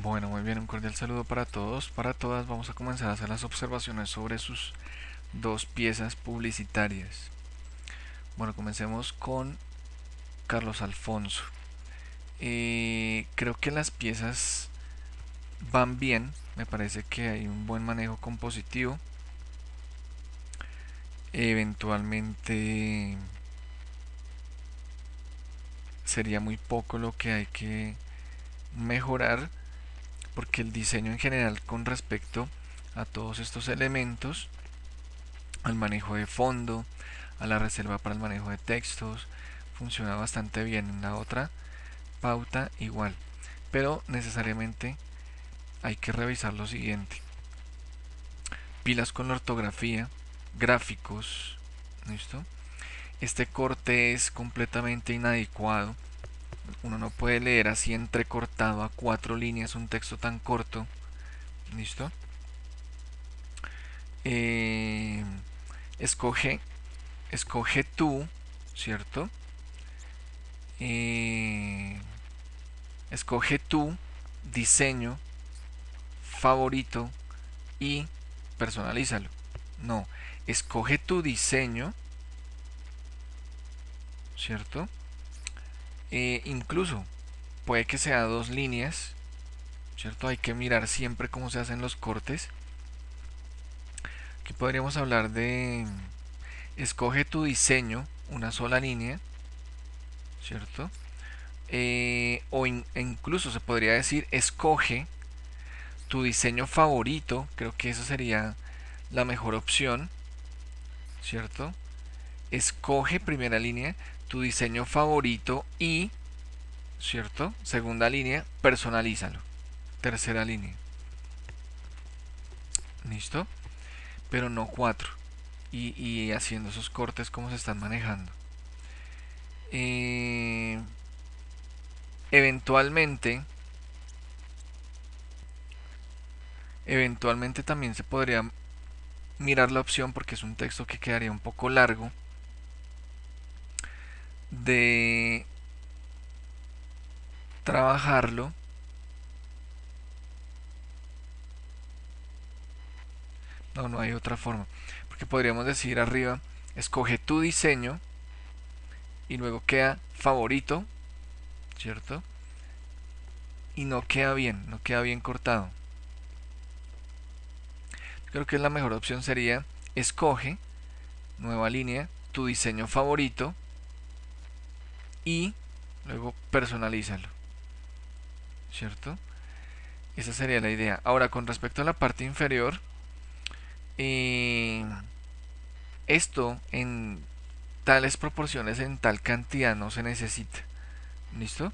Bueno, muy bien, un cordial saludo para todos, para todas. Vamos a comenzar a hacer las observaciones sobre sus dos piezas publicitarias. Bueno, comencemos con Carlos Alfonso. Creo que las piezas van bien, me parece que hay un buen manejo compositivo. Eventualmente sería muy poco lo que hay que mejorar, porque el diseño en general con respecto a todos estos elementos, al manejo de fondo, a la reserva para el manejo de textos, funciona bastante bien. En la otra pauta igual, pero necesariamente hay que revisar lo siguiente: pilas con la ortografía, gráficos, ¿listo? Este corte es completamente inadecuado. Uno no puede leer así entrecortado a 4 líneas un texto tan corto, ¿listo? Eh, escoge, escoge tú, ¿cierto? Eh, Escoge tu diseño favorito y personalízalo. No, escoge tu diseño, ¿cierto? Incluso puede que sea 2 líneas, ¿cierto? Hay que mirar siempre cómo se hacen los cortes. Aquí podríamos hablar de escoge tu diseño, una sola línea, ¿cierto? Incluso se podría decir escoge tu diseño favorito. Creo que eso sería la mejor opción, ¿cierto? Escoge, primera línea, tu diseño favorito y, ¿cierto? Segunda línea, personalízalo. Tercera línea, ¿listo? Pero no 4. Y haciendo esos cortes como se están manejando. Eh, eventualmente, eventualmente también se podría mirar la opción, porque es un texto que quedaría un poco largo, de trabajarlo. No, no hay otra forma. Porque podríamos decir arriba, escoge tu diseño y luego queda favorito, ¿cierto? Y no queda bien, no queda bien cortado. Creo que la mejor opción sería escoge, nueva línea, tu diseño favorito y luego personalízalo, ¿cierto? Esa sería la idea. Ahora, con respecto a la parte inferior, eh, esto en tales proporciones, en tal cantidad no se necesita. ¿Listo?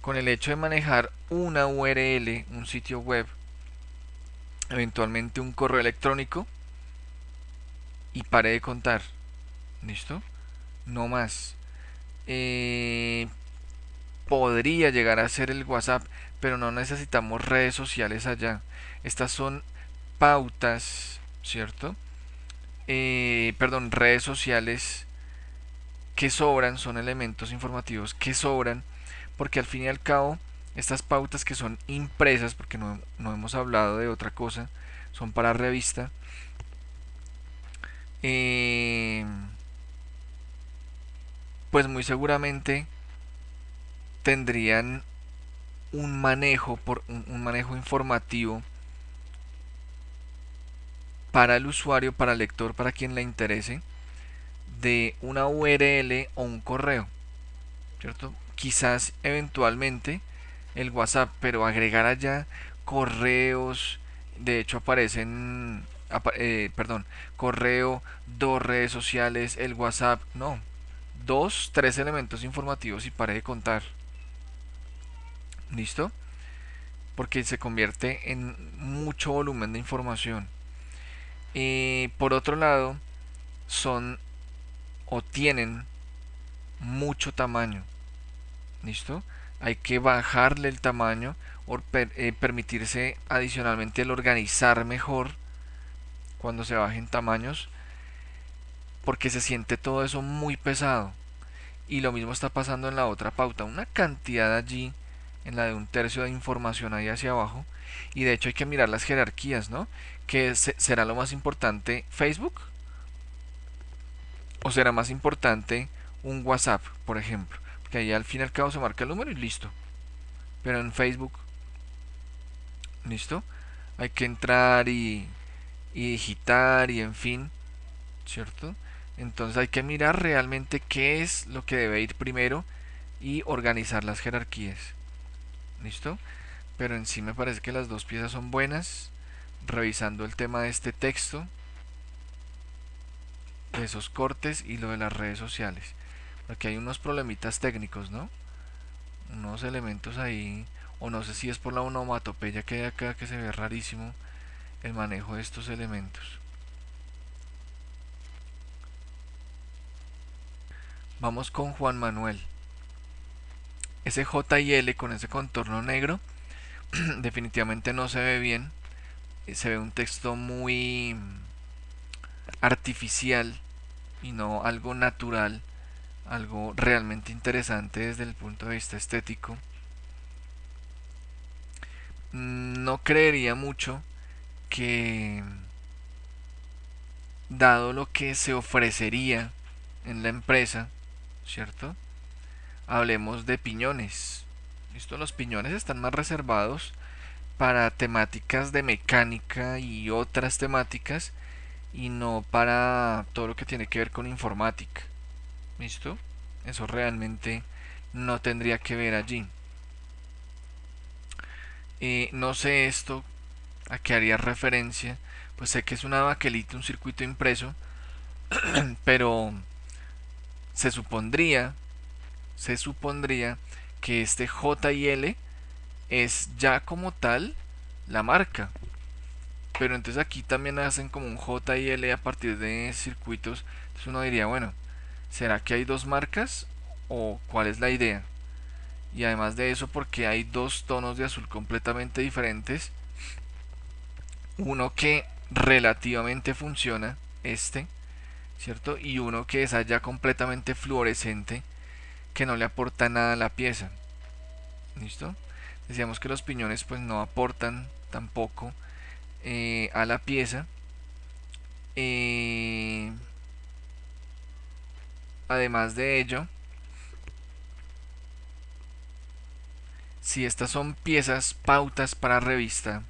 Con el hecho de manejar una URL, un sitio web, eventualmente un correo electrónico, y pare de contar. ¿Listo? No más. Eh, Podría llegar a ser el WhatsApp, pero no necesitamos redes sociales allá. Estas son pautas, ¿cierto? Perdón, redes sociales que sobran, son elementos informativos que sobran, porque al fin y al cabo estas pautas que son impresas, porque no hemos hablado de otra cosa, son para revista. eh, pues muy seguramente tendrían un manejo informativo para el usuario, para el lector, para quien le interese, de una URL o un correo, ¿cierto? Quizás eventualmente el WhatsApp, pero agregar allá correos, de hecho aparecen, perdón, correo, 2 redes sociales, el WhatsApp, no, 2, 3 elementos informativos y pare de contar, ¿listo? Porque se convierte en mucho volumen de información. Por otro lado, son o tienen mucho tamaño, ¿listo? Hay que bajarle el tamaño o permitirse adicionalmente el organizar mejor cuando se bajen tamaños, porque se siente todo eso muy pesado. Y lo mismo está pasando en la otra pauta, una cantidad allí en la de un tercio de información ahí hacia abajo. Y de hecho hay que mirar las jerarquías, ¿no? ¿Qué será lo más importante, Facebook? ¿O será más importante un WhatsApp, por ejemplo? Porque ahí al fin y al cabo se marca el número y listo. Pero en Facebook, ¿listo? Hay que entrar y digitar y en fin, ¿cierto? Entonces hay que mirar realmente qué es lo que debe ir primero y organizar las jerarquías. ¿Listo? Pero en sí me parece que las dos piezas son buenas. Revisando el tema de este texto, de esos cortes y lo de las redes sociales. Porque hay unos problemitas técnicos, ¿no? Unos elementos ahí, o no sé si es por la onomatopeya que hay acá que se ve rarísimo el manejo de estos elementos. Vamos con Juan Manuel. Ese J y L con ese contorno negro definitivamente no se ve bien. Se ve un texto muy artificial y no algo natural, algo realmente interesante desde el punto de vista estético. No creería mucho que, dado lo que se ofrecería en la empresa, ¿cierto? Hablemos de piñones. ¿Listo? Los piñones están más reservados para temáticas de mecánica y otras temáticas y no para todo lo que tiene que ver con informática. ¿Listo? Eso realmente no tendría que ver allí. No sé esto a qué haría referencia. Pues sé que es una baquelita, un circuito impreso, pero se supondría, se supondría que este J y L es ya como tal la marca. Pero entonces aquí también hacen como un J y L a partir de circuitos. Entonces uno diría, bueno, ¿será que hay dos marcas o cuál es la idea? Y además de eso, porque hay dos tonos de azul completamente diferentes. Uno que relativamente funciona, este, ¿cierto? Y uno que es allá completamente fluorescente, que no le aporta nada a la pieza. ¿Listo? Decíamos que los piñones pues no aportan tampoco a la pieza. Eh, Además de ello, si estas son piezas pautas para revista,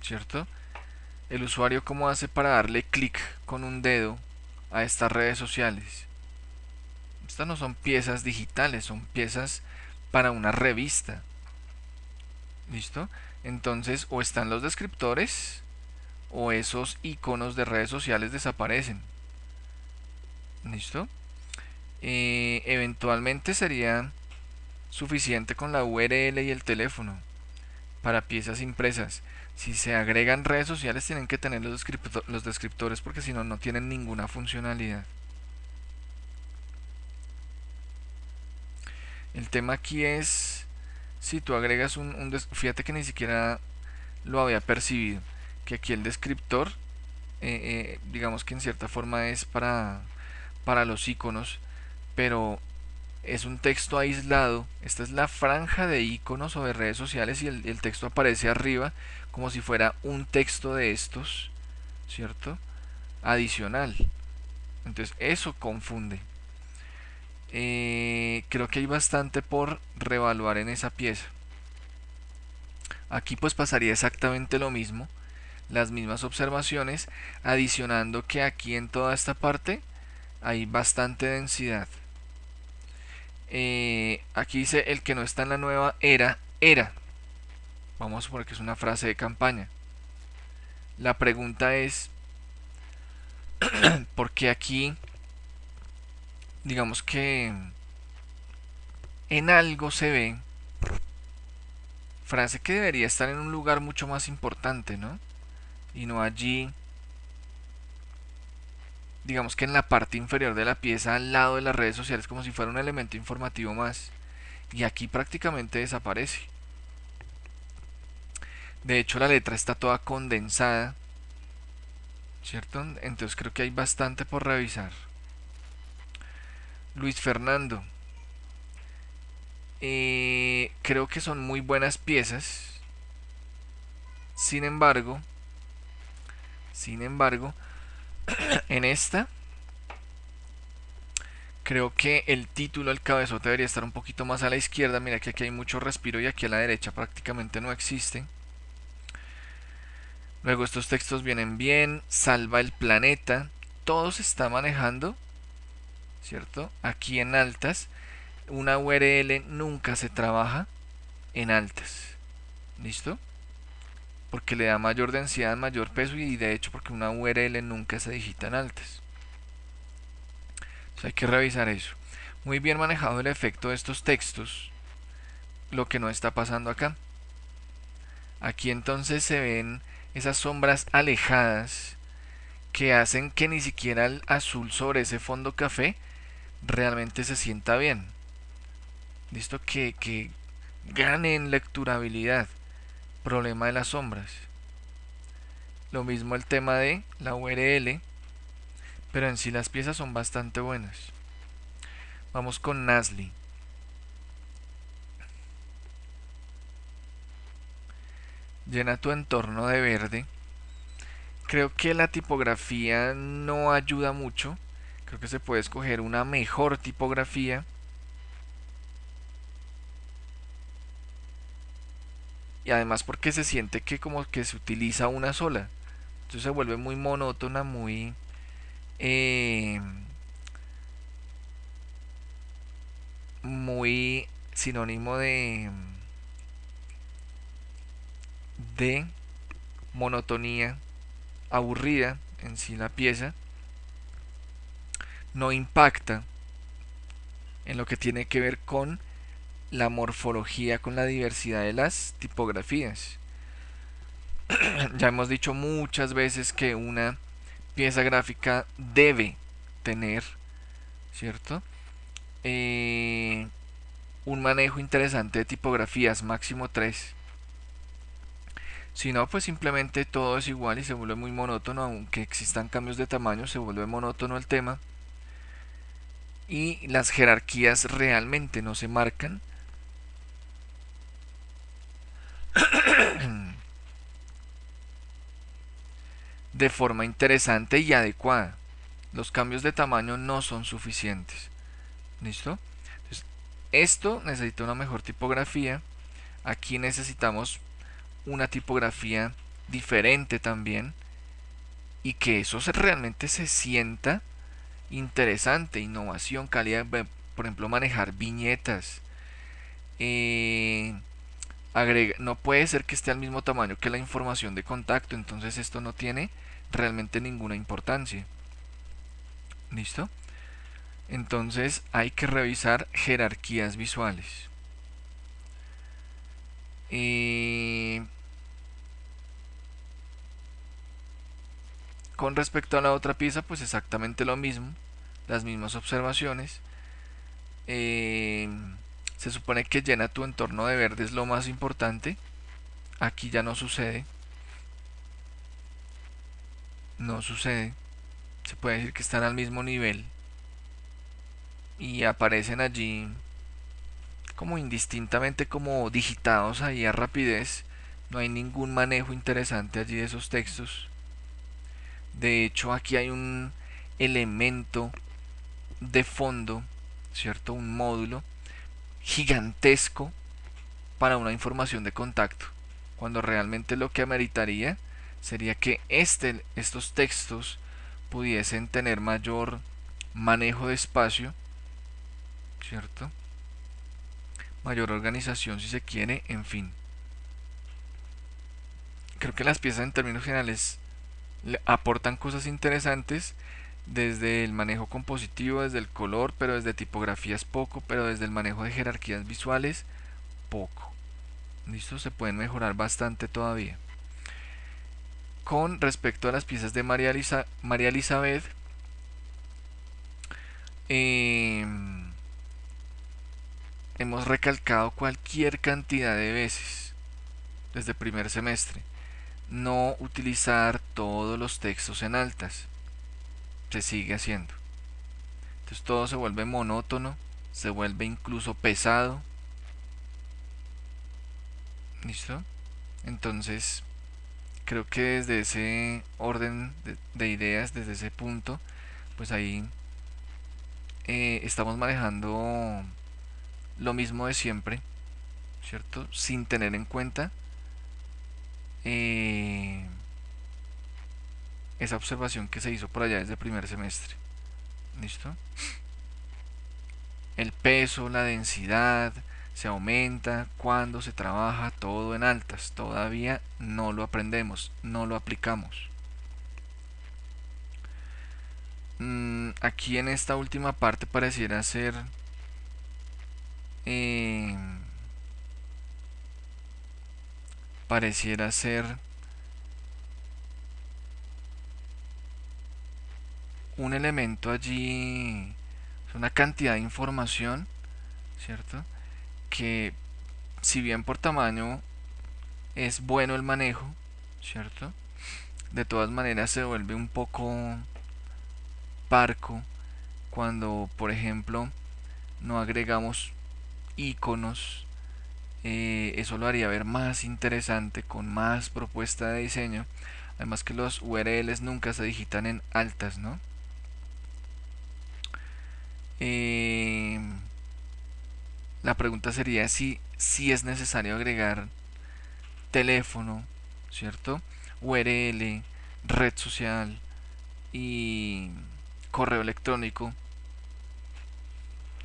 ¿cierto? El usuario cómo hace para darle clic con un dedo a estas redes sociales. Estas no son piezas digitales, son piezas para una revista. ¿Listo? Entonces o están los descriptores o esos iconos de redes sociales desaparecen. ¿Listo? Eventualmente sería suficiente con la URL y el teléfono para piezas impresas. Si se agregan redes sociales tienen que tener los descriptores porque si no, no tienen ninguna funcionalidad. El tema aquí es si tú agregas fíjate que ni siquiera lo había percibido, que aquí el descriptor, digamos que en cierta forma es para los iconos, pero es un texto aislado. Esta es la franja de iconos o de redes sociales y el texto aparece arriba como si fuera un texto de estos, ¿cierto? Adicional. Entonces eso confunde. Creo que hay bastante por reevaluar en esa pieza. Aquí pues pasaría exactamente lo mismo, las mismas observaciones, adicionando que aquí en toda esta parte hay bastante densidad. Aquí dice el que no está en la nueva era. Vamos a suponer que es una frase de campaña. La pregunta es, ¿por qué aquí, digamos que en algo se ve frase que debería estar en un lugar mucho más importante, ¿no? Y no allí, digamos que en la parte inferior de la pieza al lado de las redes sociales como si fuera un elemento informativo más. Y aquí prácticamente desaparece. De hecho la letra está toda condensada, ¿cierto? Entonces creo que hay bastante por revisar. Luis Fernando, Creo que son muy buenas piezas. Sin embargo, sin embargo, en esta creo que el título, el cabezote debería estar un poquito más a la izquierda. Mira que aquí hay mucho respiro y aquí a la derecha prácticamente no existe. Luego estos textos vienen bien, salva el planeta, todo se está manejando, ¿cierto? Aquí en altas, una URL nunca se trabaja en altas, ¿listo? Porque le da mayor densidad, mayor peso y de hecho porque una URL nunca se digita en altas. Entonces hay que revisar eso. Muy bien manejado el efecto de estos textos, lo que no está pasando acá. Aquí entonces se ven esas sombras alejadas que hacen que ni siquiera el azul sobre ese fondo café realmente se sienta bien. Listo, que gane en lecturabilidad. Problema de las sombras. Lo mismo el tema de la URL, pero en sí las piezas son bastante buenas. Vamos con Nasli. Llena tu entorno de verde. Creo que la tipografía no ayuda mucho. Creo que se puede escoger una mejor tipografía. Y además porque se siente que como que se utiliza una sola. Entonces se vuelve muy monótona, eh, muy sinónimo de monotonía, aburrida en sí la pieza. No impacta en lo que tiene que ver con la morfología, con la diversidad de las tipografías. Ya hemos dicho muchas veces que una pieza gráfica debe tener, ¿cierto? Un manejo interesante de tipografías, máximo 3. Si no, pues simplemente todo es igual y se vuelve muy monótono, aunque existan cambios de tamaño, se vuelve monótono el tema. Y las jerarquías realmente no se marcan de forma interesante y adecuada. Los cambios de tamaño no son suficientes. ¿Listo? Entonces, esto necesita una mejor tipografía. Aquí necesitamos una tipografía diferente también. Y que eso realmente se sienta interesante. Innovación, calidad. Por ejemplo, manejar viñetas. No puede ser que esté al mismo tamaño que la información de contacto. Entonces esto no tiene realmente ninguna importancia. ¿Listo? Entonces hay que revisar jerarquías visuales. Con respecto a la otra pieza, pues exactamente lo mismo, las mismas observaciones. Se supone que llena tu entorno de verde es lo más importante. Aquí ya no sucede. No sucede. Se puede decir que están al mismo nivel. Y aparecen allí como indistintamente como digitados ahí a rapidez. No hay ningún manejo interesante allí de esos textos. De hecho, aquí hay un elemento de fondo, ¿cierto? Un módulo gigantesco para una información de contacto, cuando realmente lo que ameritaría sería que estos textos pudiesen tener mayor manejo de espacio, ¿cierto? Mayor organización si se quiere, en fin. Creo que las piezas en términos generales le aportan cosas interesantes desde el manejo compositivo, desde el color, pero desde tipografías poco, pero desde el manejo de jerarquías visuales poco. ¿Listo? Se pueden mejorar bastante todavía. Con respecto a las piezas de María Elizabeth, eh, hemos recalcado cualquier cantidad de veces desde primer semestre. No utilizar todos los textos en altas. Se sigue haciendo. Entonces todo se vuelve monótono, se vuelve incluso pesado. ¿Listo? Entonces, creo que desde ese orden de ideas, desde ese punto, pues ahí estamos manejando lo mismo de siempre, ¿cierto? Sin tener en cuenta eh, esa observación que se hizo por allá desde el primer semestre. ¿Listo? El peso, la densidad se aumenta cuando se trabaja todo en altas. Todavía no lo aprendemos, no lo aplicamos. Aquí en esta última parte pareciera ser eh, pareciera ser un elemento allí, una cantidad de información, ¿cierto? Que si bien por tamaño es bueno el manejo, ¿cierto? De todas maneras se vuelve un poco parco cuando, por ejemplo, no agregamos iconos. Eso lo haría ver más interesante, con más propuesta de diseño. Además que los URLs nunca se digitan en altas, ¿no? Eh, la pregunta sería si es necesario agregar teléfono, ¿cierto? URL, red social y correo electrónico,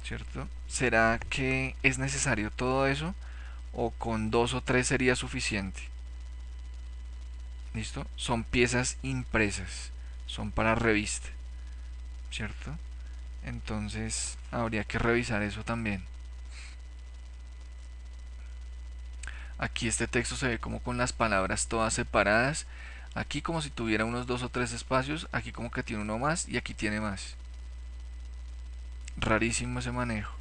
¿cierto? ¿Será que es necesario todo eso o con dos o tres sería suficiente? ¿Listo? Son piezas impresas, son para revista, ¿cierto? Entonces habría que revisar eso también. Aquí este texto se ve como con las palabras todas separadas. Aquí como si tuviera unos dos o tres espacios. Aquí como que tiene uno más y aquí tiene más. Rarísimo ese manejo.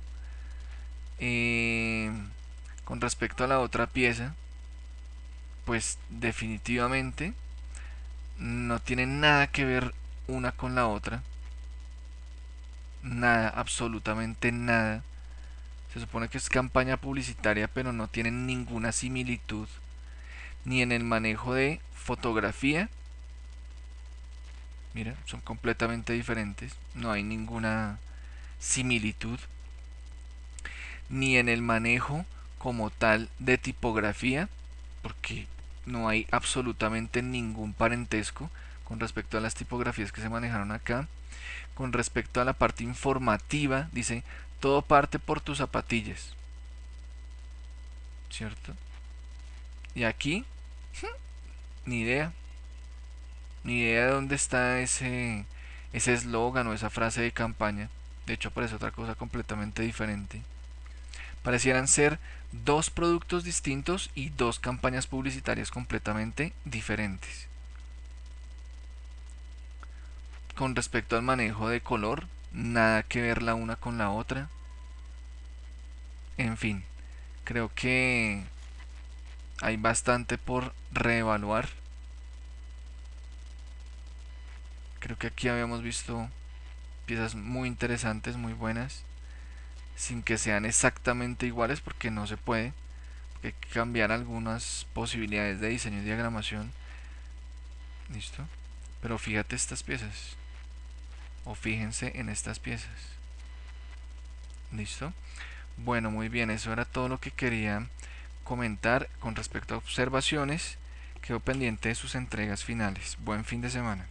Eh, con respecto a la otra pieza, pues definitivamente no tiene nada que ver una con la otra. Nada, absolutamente nada. Se supone que es campaña publicitaria, pero no tienen ninguna similitud ni en el manejo de fotografía. Mira, son completamente diferentes. No hay ninguna similitud. Ni en el manejo como tal de tipografía, porque no hay absolutamente ningún parentesco con respecto a las tipografías que se manejaron acá. Con respecto a la parte informativa, dice, todo parte por tus zapatillas, ¿cierto? Y aquí, ni idea, ni idea de dónde está ese eslogan o esa frase de campaña. De hecho, parece otra cosa completamente diferente. Parecieran ser dos productos distintos y dos campañas publicitarias completamente diferentes. Con respecto al manejo de color, nada que ver la una con la otra. En fin, creo que hay bastante por reevaluar. Creo que aquí habíamos visto piezas muy interesantes, muy buenas, sin que sean exactamente iguales porque no se puede. Hay que cambiar algunas posibilidades de diseño y diagramación. ¿Listo? Pero fíjate estas piezas. O fíjense en estas piezas. ¿Listo? Bueno, muy bien, eso era todo lo que quería comentar con respecto a observaciones. Quedo pendiente de sus entregas finales. Buen fin de semana.